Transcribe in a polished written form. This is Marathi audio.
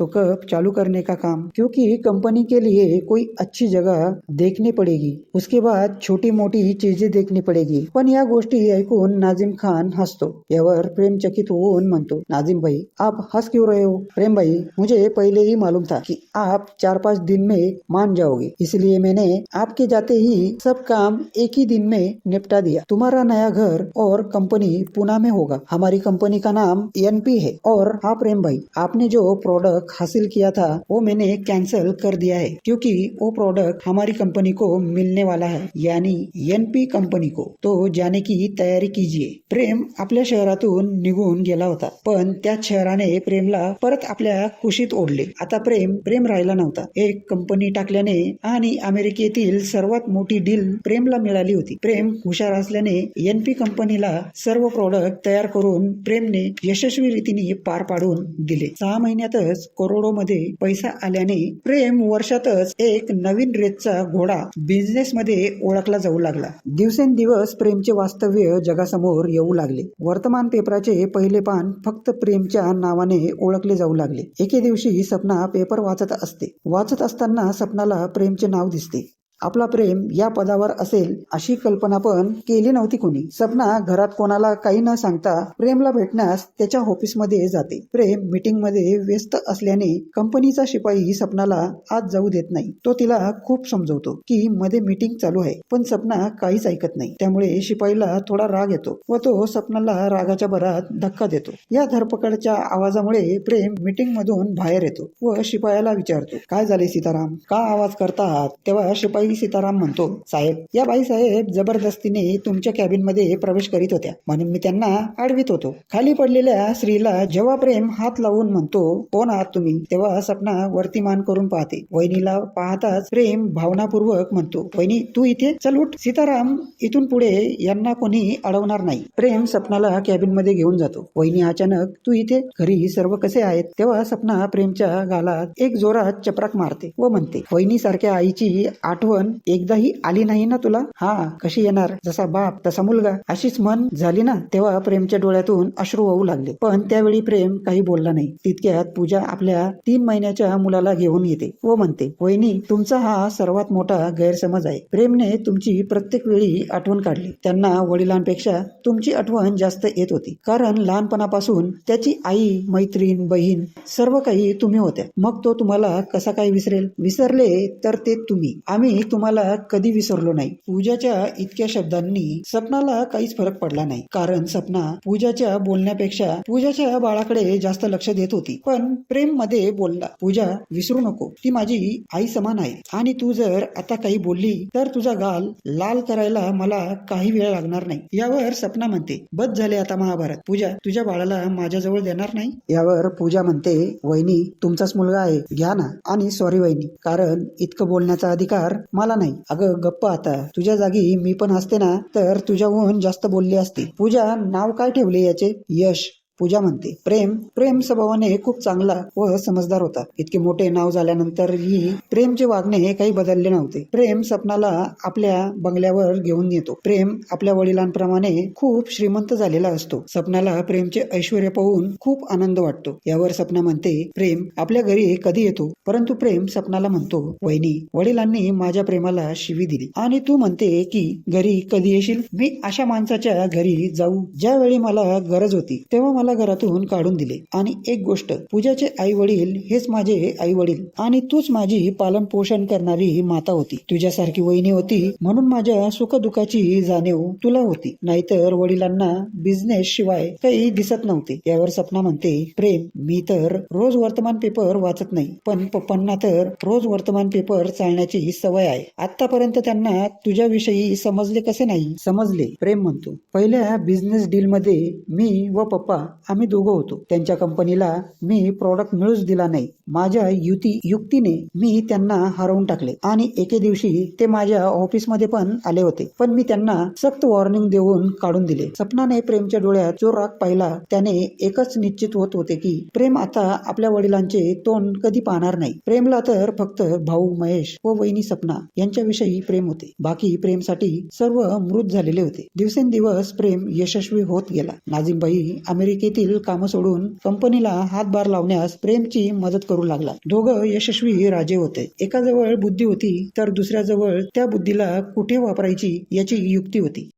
तो कप चालू करने का काम, क्योंकि कंपनी के लिए कोई अच्छी जगह देखनी पडेगी, उसके बाद छोटी मोठी चीजें देखनी पडेगी। पण या गोष्टी ऐकून नाजिम खान हसतो। यावर प्रेम चकित होऊन म्हणतो, नाजिम भाई आप हंस क्यों रहे हो? प्रेम भाई मुझे पहले ही मालूम था कि आप 4-5 दिन में मान जाओगे, इसलिए मैंने आपके जाते ही सब काम एक ही दिन में निपटा दिया। तुम्हारा नया घर और कंपनी पुणे में होगा। हमारी कंपनी का नाम एनपी है। और हाँ प्रेम भाई, आपने जो प्रोडक्ट हासिल किया था वो मैंने कैंसिल कर दिया है, क्योंकि वो प्रोडक्ट हमारी कंपनी को मिलने वाला है, यानी एनपी कंपनी को। तो जाने की तयारी कीजिए। प्रेम आपल्या शहरातून निघून गेला होता, पण त्याच शहराने प्रेमला परत आपल्या कुशीत ओढले। आता प्रेम राहिला नव्हता। एक कंपनी टाकल्याने आणि अमेरिकेतील सर्वात मोठी डील प्रेमला मिळाली होती। प्रेम हुशार असल्याने एनपी कंपनीला सर्व प्रोडक्ट तयार करून प्रेमने यशस्वी रीतीने पार पाडून दिले। 6 महिन्यातच करोडोमध्ये पैसा आल्याने प्रेम वर्षातच एक नवीन रेसचा घोडा बिझनेस मध्ये ओळखला जाऊ लागला। दिवसेंदिवस प्रेमचे वास्तव्य जगासमोर येऊ लागले। वर्तमान पेपराचे पहिले पान फक्त प्रेमच्या नावाने ओळखले जाऊ लागले। एके दिवशी सपना पेपर वाचत असते। वाचत असताना सपनाला प्रेमचे नाव दिसते। आपला प्रेम या पदावर असेल अशी कल्पना पण केली नव्हती कोणी। सपना घरात कोणाला काही न सांगता प्रेमला भेटण्यास त्याच्या ऑफिसमध्ये जाते। प्रेम मीटिंग मध्ये व्यस्त असल्याने कंपनीचा शिपाई सपनाला आत जाऊ देत नाही। तो तिला खूप समजवतो की मध्ये मीटिंग चालू आहे, पण सपना काहीच ऐकत नाही। त्यामुळे शिपाईला थोडा राग येतो व तो सपनाला रागाच्या भरात धक्का देतो। या धरपकडच्या आवाजामुळे प्रेम मीटिंग मधून बाहेर येतो व शिपायाला विचारतो, काय झाले सीताराम, का आवाज करतात? तेव्हा शिपाई सीताराम म्हणतो, साहेब, या बाई साहेब जबरदस्तीने तुमच्या कॅबिन मध्ये प्रवेश करीत होत्या, म्हणून मी त्यांना अडवित होतो। खाली पडलेल्या स्त्रीला जेव्हा प्रेम हात लावून म्हणतो, कोण आहात तुम्ही? तेव्हा सपना वरती मान करून पाहते। वहिनीला पाहताच प्रेम भावनापूर्वक म्हणतो, वहिनी तू इथे चल, उठ। सीताराम इथून पुढे यांना कोणी अडवणार नाही। प्रेम सपनाला कॅबिन मध्ये घेऊन जातो। वहिनी अचानक, तू इथे, घरी सर्व कसे आहेत? तेव्हा सपना प्रेमच्या गालात एक जोरात चपराक मारते व म्हणते, वहिनी सारख्या आईची आठवण एकदाही आली नाही ना तुला? हा, कशी येणार, जसा बाप तसा मुलगा, अशीच मन झाली ना? तेव्हा प्रेमच्या डोळ्यातून अश्रू वाहू लागले, पण त्यावेळी प्रेम काही बोलला नाही। तितक्यात पूजा आपल्या 3 महिन्याच्या मुलाला घेऊन येते व म्हणते, वहिनी तुमचा हा सर्वात मोठा गैरसमज आहे। प्रेमने तुमची प्रत्येक वेळी आठवण काढली। त्यांना वडिलांपेक्षा तुमची आठवण जास्त येत होती, कारण लहानपणापासून त्याची आई, मैत्रीण, बहीण सर्व काही तुम्ही होत्या। मग तो तुम्हाला कसा काय विसरेल? विसरले तर ते तुम्ही, आम्ही तुम्हाला कधी विसरलो नाही। पूजाच्या इतक्या शब्दांनी सपनाला काहीच फरक पडला नाही, कारण सपना पूजाच्या बोलण्यापेक्षा पूजाच्या बाळाकडे जास्त लक्ष देत होती। पण प्रेम मध्ये बोलला, पूजा विसरू नको, ती माझी आई समान आहे, आणि तू जर आता काही बोलली तर तुझा गाल लाल करायला मला काही वेळ लागणार नाही। यावर सपना म्हणते, बस झाले आता महाभारत, पूजा तुझ्या बाळाला माझ्याजवळ देणार नाही? यावर पूजा म्हणते, वहिनी तुमचाच मुलगा आहे, घ्या ना। आणि सॉरी वहिनी, कारण इतकं बोलण्याचा अधिकार मला नाही। अगं गप्प, आता तुझ्या जागी मी पण असते ना तर तुझ्याहून जास्त बोलली असती। पूजा नाव काय ठेवले याचे? यश, पूजा म्हणते। प्रेम स्वभावाने खूप चांगला व समजदार होता। इतके मोठे नाव झाल्यानंतरही प्रेमचे वागणे काही बदलले नव्हते। प्रेम सपनाला आपल्या बंगल्यावर घेऊन येतो। प्रेम आपल्या वडिलांप्रमाणे खूप श्रीमंत झालेला असतो। सपनाला प्रेमचे ऐश्वर्य पाहून खूप आनंद वाटतो। यावर सपना म्हणते, प्रेम आपल्या घरी कधी येतो? परंतु प्रेम सपनाला म्हणतो, वहिनी वडिलांनी माझ्या प्रेमाला शिवी दिली, आणि तू म्हणते की घरी कधी येशील? मी अशा माणसाच्या घरी जाऊ ज्यावेळी मला गरज होती तेव्हा मला घरातून काढून दिले। आणि एक गोष्ट, पूजाचे आई वडील हेच माझे आई वडील, आणि तूच माझी पालन पोषण करणारी माता होती। तुझ्यासारखी वहिनी होती म्हणून माझ्या सुखदुःखाची जाणीव तुला होती, नाहीतर वडिलांना बिझनेस शिवाय काही दिसत नव्हते। यावर सपना म्हणते, प्रेम मी तर रोज वर्तमान पेपर वाचत नाही, पण पप्पांना तर रोज वर्तमान पेपर चालण्याची सवय आहे। आतापर्यंत त्यांना तुझ्याविषयी समजले कसे नाही? समजले, प्रेम म्हणतो। पहिल्या बिझनेस डील मध्ये मी व पप्पा आम्ही दोघं होतो। त्यांच्या कंपनीला मी प्रोडक्ट मिळूच दिला नाही। माझ्या युक्तीने मी त्यांना हरवून टाकले, आणि एके दिवशी ते माझ्या ऑफिसमध्ये पण आले होते, पण मी त्यांना सक्त वॉर्निंग देऊन काढून दिले। सपनाने प्रेमच्या डोळ्यात जो राग पाहिला त्याने एकच निश्चित होत होते की प्रेम आता आपल्या वडिलांचे तोंड कधी पाहणार नाही। प्रेमला तर फक्त भाऊ महेश व वहिनी सपना यांच्याविषयी प्रेम होते, बाकी प्रेमसाठी सर्व मृत झालेले होते। दिवसेंदिवस प्रेम यशस्वी होत गेला। नाझीम भाई अमेरिकेत बँकेतील कामं सोडून कंपनीला हातभार लावण्यास प्रेमची मदत करू लागला. दोघं यशस्वी राजे होते. एकाजवळ बुद्धी होती तर दुसऱ्याजवळ त्या बुद्धीला कुठे वापरायची याची युक्ती होती.